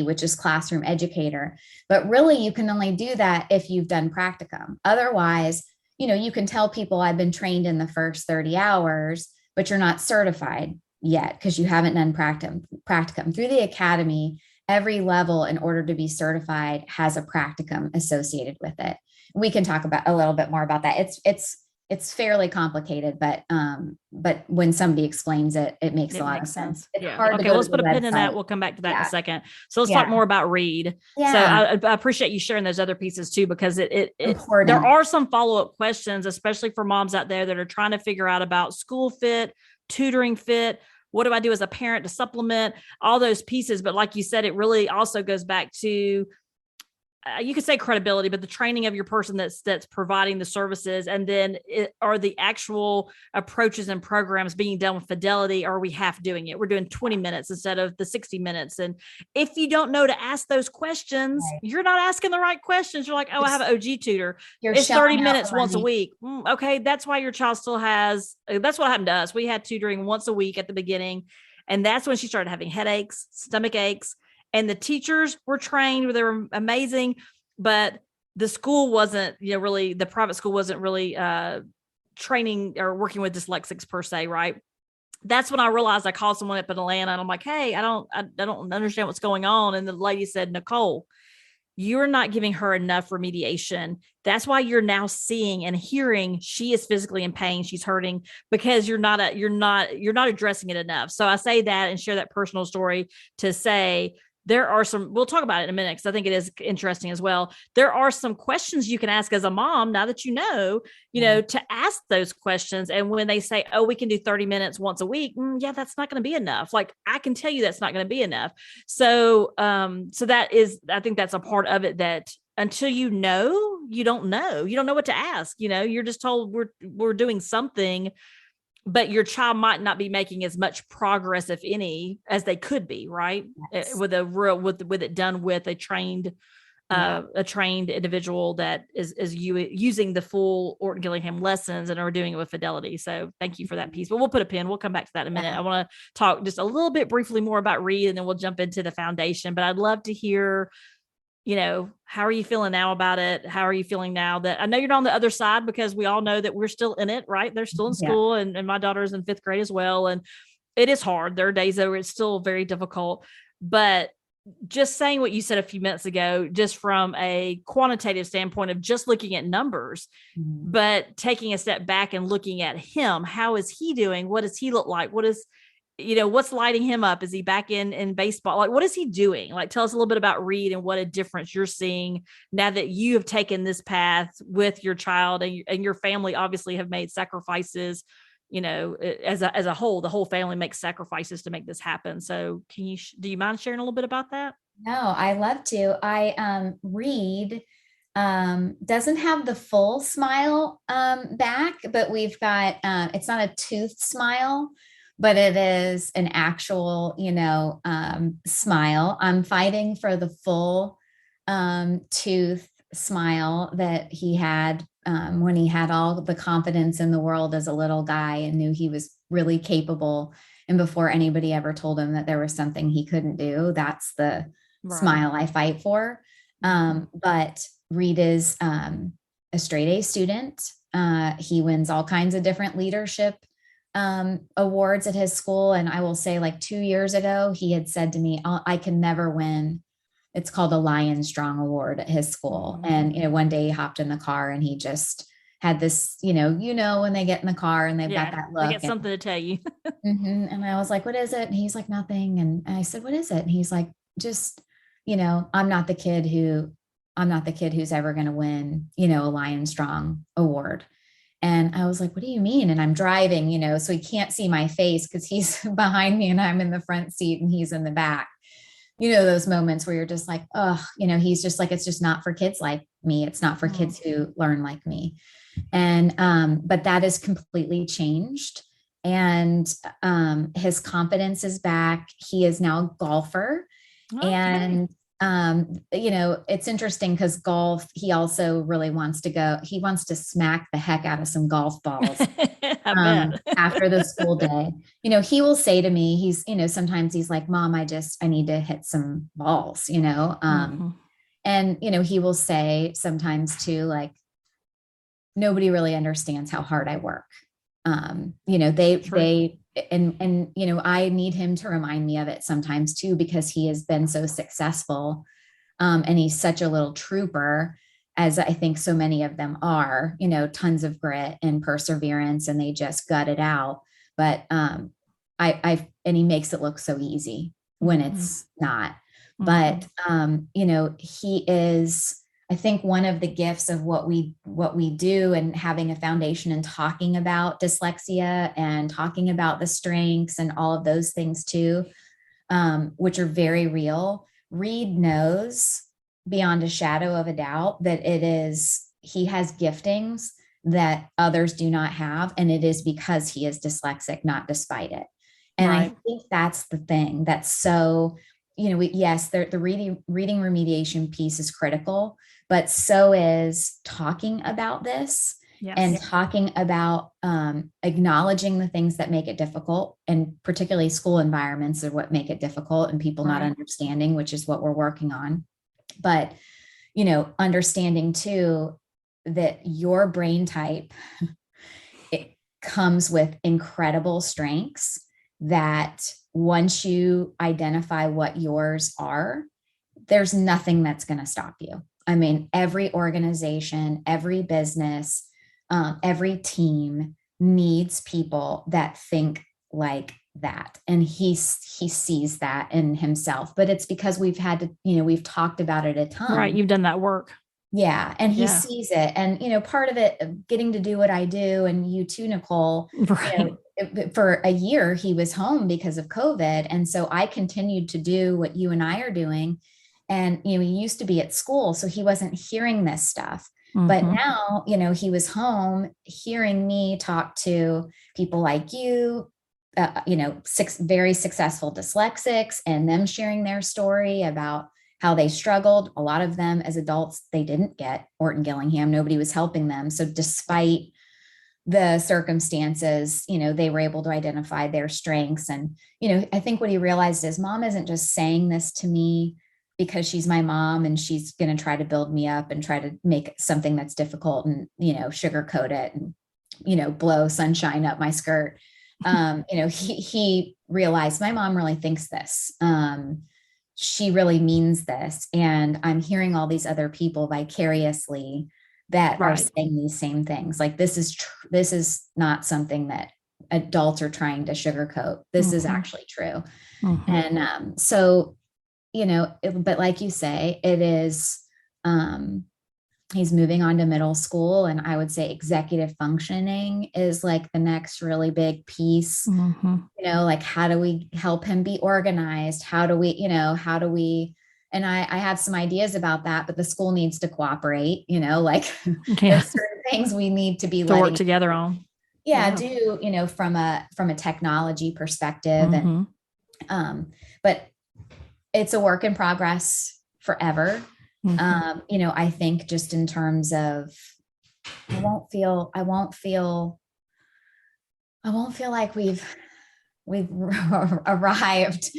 which is classroom educator. But really, you can only do that if you've done practicum. Otherwise, you can tell people I've been trained in the first 30 hours, but you're not certified yet because you haven't done practicum. Through the Academy, every level, in order to be certified, has a practicum associated with it. We can talk about a little bit more about that. It's fairly complicated, but when somebody explains it, it makes a lot of sense. It's hard okay, to go let's to put a the pin in that. website. We'll come back to that in a second. So let's talk more about Reed. Yeah. So I appreciate you sharing those other pieces too, because it Important. there are some follow-up questions, especially for moms out there that are trying to figure out about school fit, tutoring fit. What do I do as a parent to supplement all those pieces? But like you said, it really also goes back to, you could say credibility, but the training of your person that's providing the services, and then are the actual approaches and programs being done with fidelity? Or are we half doing it? We're doing 20 minutes instead of the 60 minutes. And if you don't know to ask those questions, you're not asking the right questions. You're like, oh, I have an OG tutor. It's 30 minutes once a week. Okay. That's why your child still has, that's what happened to us. We had tutoring once a week at the beginning. And that's when she started having headaches, stomach aches. And the teachers were trained, they were amazing, but the school wasn't, really, the private school wasn't really training or working with dyslexics per se, right? That's when I realized, I called someone up in Atlanta and I'm like, hey, I don't understand what's going on. And the lady said, Nicole, you're not giving her enough remediation. That's why you're now seeing and hearing she is physically in pain. She's hurting because you're not addressing it enough. So I say that and share that personal story to say, there are some, we'll talk about it in a minute because I think it is interesting as well. There are some questions you can ask as a mom now that you know, to ask those questions. And when they say, oh, we can do 30 minutes once a week, yeah, that's not going to be enough. Like, I can tell you that's not going to be enough. So, so that is, I think that's a part of it, that until you know, you don't know what to ask. You're just told we're doing something, but your child might not be making as much progress, if any, as they could be, right? Yes. With it done with a trained individual that is using the full Orton Gillingham lessons and are doing it with fidelity. So thank you for that piece. But we'll put a pin. We'll come back to that in a minute. I want to talk just a little bit briefly more about Reed, and then we'll jump into the foundation. But I'd love to hear, how are you feeling now about it? How are you feeling now that I know you're on the other side, because we all know that we're still in it, right? They're still in school, and my daughter's in 5th grade as well. And it is hard. There are days where it's still very difficult, but just saying what you said a few minutes ago, just from a quantitative standpoint of just looking at numbers, but taking a step back and looking at him, how is he doing? What does he look like? What's lighting him up? Is he back in baseball? Like, what is he doing? Like, tell us a little bit about Reed and what a difference you're seeing now that you have taken this path with your child, and your family obviously have made sacrifices. As a whole, the whole family makes sacrifices to make this happen. So do you mind sharing a little bit about that? No, I love to. Reed doesn't have the full smile back, but we've got, it's not a tooth smile, but it is an actual, smile. I'm fighting for the full tooth smile that he had when he had all the confidence in the world as a little guy and knew he was really capable. And before anybody ever told him that there was something he couldn't do, that's the smile I fight for. But Reed is a straight A student. He wins all kinds of different leadership awards at his school. And I will say, like 2 years ago, he had said to me, I can never win. It's called a Lion Strong Award at his school. And, one day he hopped in the car and he just had this, when they get in the car and they've got that look. They get something to tell you. And I was like, what is it? And he's like, nothing. And I said, what is it? And he's like, just, I'm not the kid who's ever going to win, a Lion Strong Award. And I was like, what do you mean? And I'm driving, so he can't see my face because he's behind me and I'm in the front seat and he's in the back. Those moments where you're just like, oh, he's just like, it's just not for kids like me. It's not for kids who learn like me. And, but that has completely changed. And his confidence is back. He is now a golfer. Okay. And it's interesting because golf, he also really wants to smack the heck out of some golf balls after the school day. He will say to me, sometimes he's like, Mom, I need to hit some balls, and, he will say sometimes too, like, nobody really understands how hard I work. I need him to remind me of it sometimes too, because he has been so successful. And he's such a little trooper, as I think so many of them are, tons of grit and perseverance, and they just gut it out. But, and he makes it look so easy when it's not, but, he is, I think, one of the gifts of what we do, and having a foundation and talking about dyslexia and talking about the strengths and all of those things too, which are very real. Reed knows beyond a shadow of a doubt that he has giftings that others do not have. And it is because he is dyslexic, not despite it. And right. I think that's the thing that's so, the reading remediation piece is critical, but so is talking about this. Yes. And talking about acknowledging the things that make it difficult, and particularly school environments are what make it difficult, and people not understanding, which is what we're working on. But, understanding too that your brain type, it comes with incredible strengths that once you identify what yours are, there's nothing that's going to stop you. I mean, every organization, every business, every team needs people that think like that. And he he sees that in himself, but it's because we've had to, we've talked about it a Right. ton. You've done that work. Yeah. And he Yeah. sees it. And, part of it, getting to do what I do, and you too, Nicole, Right. for a year, he was home because of COVID. And so I continued to do what you and I are doing. And, he used to be at school, so he wasn't hearing this stuff. But Mm-hmm. now, he was home hearing me talk to people like you, very successful dyslexics, and them sharing their story about how they struggled. A lot of them as adults, they didn't get Orton Gillingham. Nobody was helping them. So despite the circumstances, they were able to identify their strengths. And, I think what he realized is mom isn't just saying this to me because she's my mom and she's going to try to build me up and try to make something that's difficult and, sugarcoat it and, blow sunshine up my skirt. He realized my mom really thinks this. She really means this. And I'm hearing all these other people vicariously that are Right. saying these same things. Like, this is not something that adults are trying to sugarcoat. This is actually true. And so, but like you say, it is, he's moving on to middle school. And I would say executive functioning is like the next really big piece. Like, how do we help him be organized? How do we, and I have some ideas about that, but the school needs to cooperate, like there's certain things we need to be to work together on. Do, from a technology perspective. And, but it's a work in progress forever. I think just in terms of, I won't feel like we've arrived,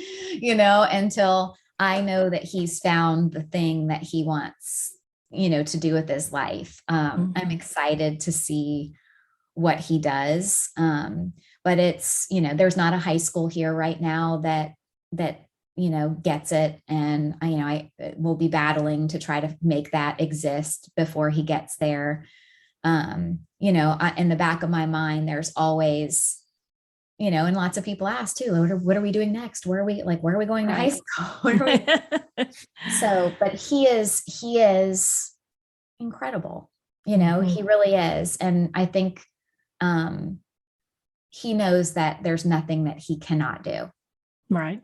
until I know that he's found the thing that he wants, to do with his life. I'm excited to see what he does. But it's, there's not a high school here right now that gets it. And I will be battling to try to make that exist before he gets there. In the back of my mind, there's always, and lots of people ask too, what are we doing next? Where are we going to high school? So, but he is incredible. He really is. And I think, he knows that there's nothing that he cannot do. Right.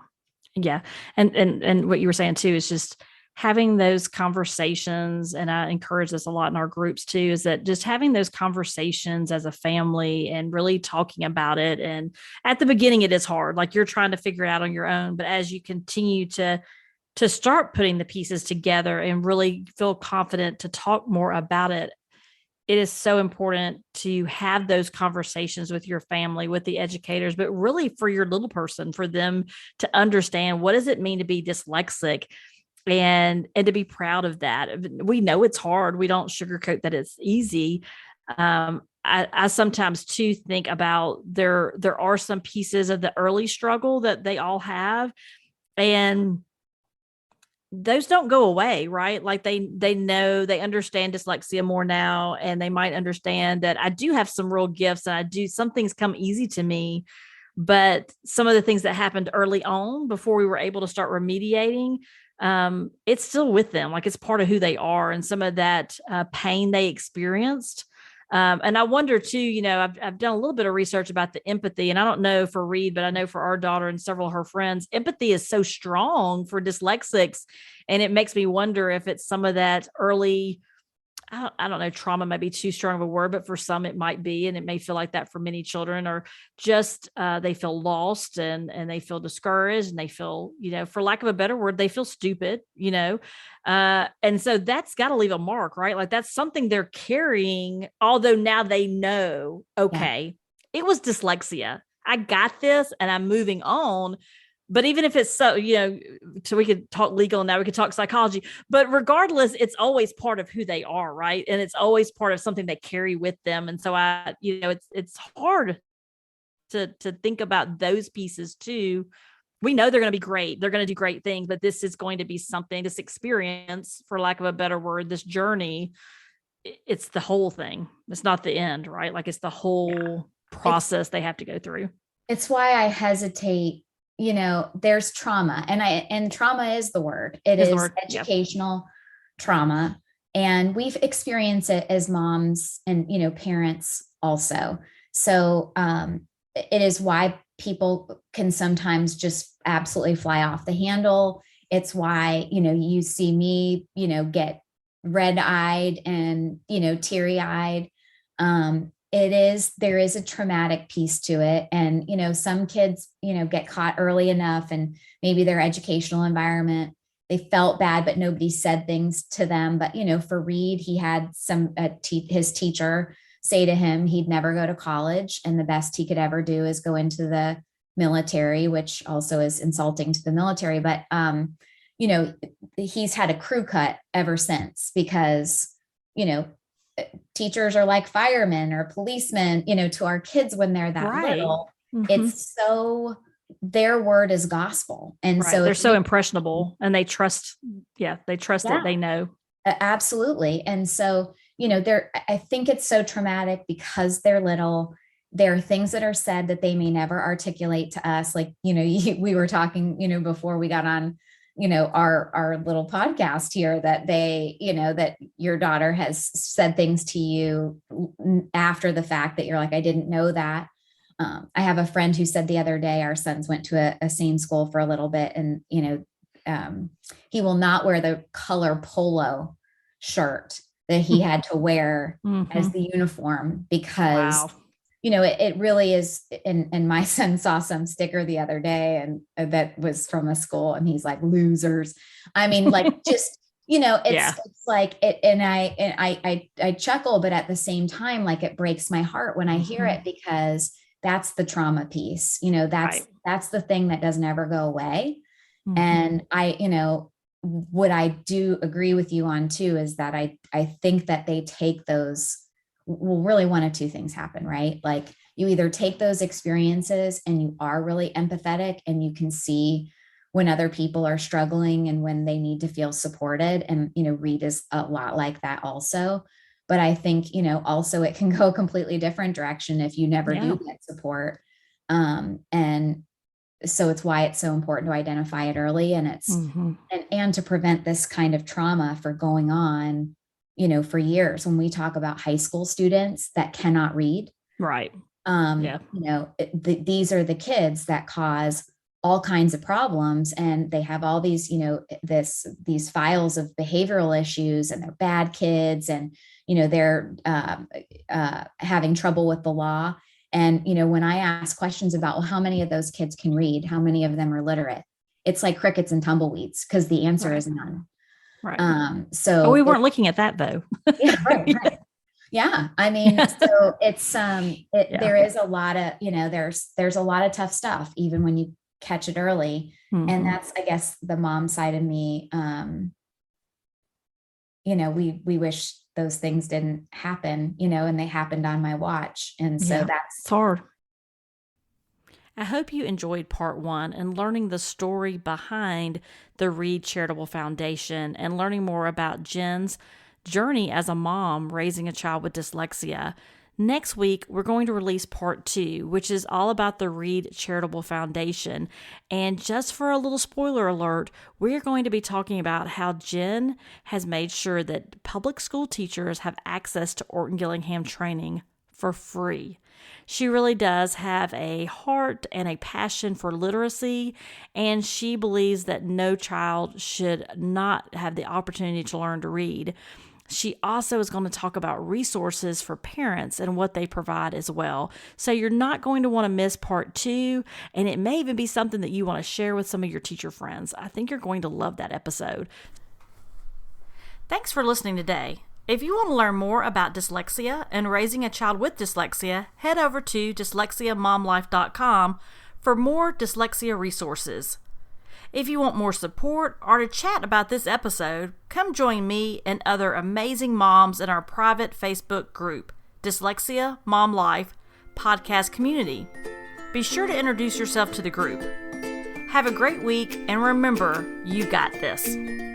Yeah. And what you were saying too is just having those conversations. And I encourage this a lot in our groups too, is that just having those conversations as a family and really talking about it. And at the beginning, it is hard, like you're trying to figure it out on your own. But as you continue to start putting the pieces together and really feel confident to talk more about it, it is so important to have those conversations with your family, with the educators, but really for your little person, for them to understand what does it mean to be dyslexic and to be proud of that. We know it's hard. We don't sugarcoat that it's easy. I sometimes too think about there are some pieces of the early struggle that they all have, and those don't go away, right? Like they know, they understand dyslexia more now, and they might understand that I do have some real gifts and some things come easy to me, but some of the things that happened early on before we were able to start remediating, it's still with them. Like it's part of who they are, and some of that pain they experienced. And I wonder too, I've done a little bit of research about the empathy, and I don't know for Reed, but I know for our daughter and several of her friends, empathy is so strong for dyslexics. And it makes me wonder if it's some of that early, I don't know, trauma might be too strong of a word, but for some it might be, and it may feel like that for many children, or just they feel lost and they feel discouraged, and they feel, for lack of a better word, they feel stupid, and so that's got to leave a mark, right? Like that's something they're carrying, although now they know, okay, it was dyslexia. I got this and I'm moving on. But even if it's so, so we could talk legal now, we could talk psychology, but regardless, it's always part of who they are. Right. And it's always part of something they carry with them. And so it's hard to think about those pieces too. We know they're going to be great. They're going to do great things, but this is going to be something, this experience, for lack of a better word, this journey, it's the whole thing. It's not the end, right? Like it's the whole process they have to go through. It's why I hesitate there's trauma, and trauma is the word. It Is the is word. Yep. educational trauma. And we've experienced it as moms and, parents also. So it is why people can sometimes just absolutely fly off the handle. It's why, you see me, get red-eyed and, teary-eyed. There is a traumatic piece to it. And, some kids, get caught early enough, and maybe their educational environment, they felt bad, but nobody said things to them. But, for Reed, he had his teacher say to him he'd never go to college, and the best he could ever do is go into the military, which also is insulting to the military. But, he's had a crew cut ever since, because, teachers are like firemen or policemen, to our kids when they're that Right. little. Mm-hmm. It's so, their word is gospel. And right. so they're so impressionable, and they trust that they know. Absolutely. And so, I think it's so traumatic because they're little. There are things that are said that they may never articulate to us. Like, we were talking, before we got on, our little podcast here, that that your daughter has said things to you after the fact that you're like, I didn't know that. I have a friend who said the other day, our sons went to a same school for a little bit, and, he will not wear the color polo shirt that he had to wear as the uniform, because, it really is. And my son saw some sticker the other day, and that was from a school, and he's like, losers. I mean, like, just, it's like it. And I chuckle, but at the same time, like, it breaks my heart when I hear it, because that's the trauma piece. That's the thing that doesn't ever go away. And what I do agree with you on too, is that I think that they take those, well, really one of two things happen, right? Like, you either take those experiences and you are really empathetic, and you can see when other people are struggling and when they need to feel supported. And, Reed is a lot like that also. But I think, also it can go a completely different direction if you never do get support. And so it's why it's so important to identify it early, and it's, and to prevent this kind of trauma for going on, for years. When we talk about high school students that cannot read, right. These are the kids that cause all kinds of problems, and they have all these, these files of behavioral issues, and they're bad kids, and, they're having trouble with the law. And, when I ask questions about, well, how many of those kids can read? How many of them are literate? It's like crickets and tumbleweeds, because the answer is none. Right. So we weren't looking at that though. Yeah. Right. Yeah. I mean, so it's, there is a lot of, there's a lot of tough stuff, even when you catch it early. And that's, I guess, the mom side of me. We wish those things didn't happen, and they happened on my watch. And so it's hard. I hope you enjoyed part 1 and learning the story behind the Reed Charitable Foundation, and learning more about Jen's journey as a mom raising a child with dyslexia. Next week, we're going to release part 2, which is all about the Reed Charitable Foundation. And just for a little spoiler alert, we're going to be talking about how Jen has made sure that public school teachers have access to Orton Gillingham training for free. She really does have a heart and a passion for literacy, and she believes that no child should not have the opportunity to learn to read. She also is going to talk about resources for parents and what they provide as well. So you're not going to want to miss part 2, and it may even be something that you want to share with some of your teacher friends. I think you're going to love that episode. Thanks for listening today. If you want to learn more about dyslexia and raising a child with dyslexia, head over to dyslexiamomlife.com for more dyslexia resources. If you want more support or to chat about this episode, come join me and other amazing moms in our private Facebook group, Dyslexia Mom Life Podcast Community. Be sure to introduce yourself to the group. Have a great week, and remember, you got this.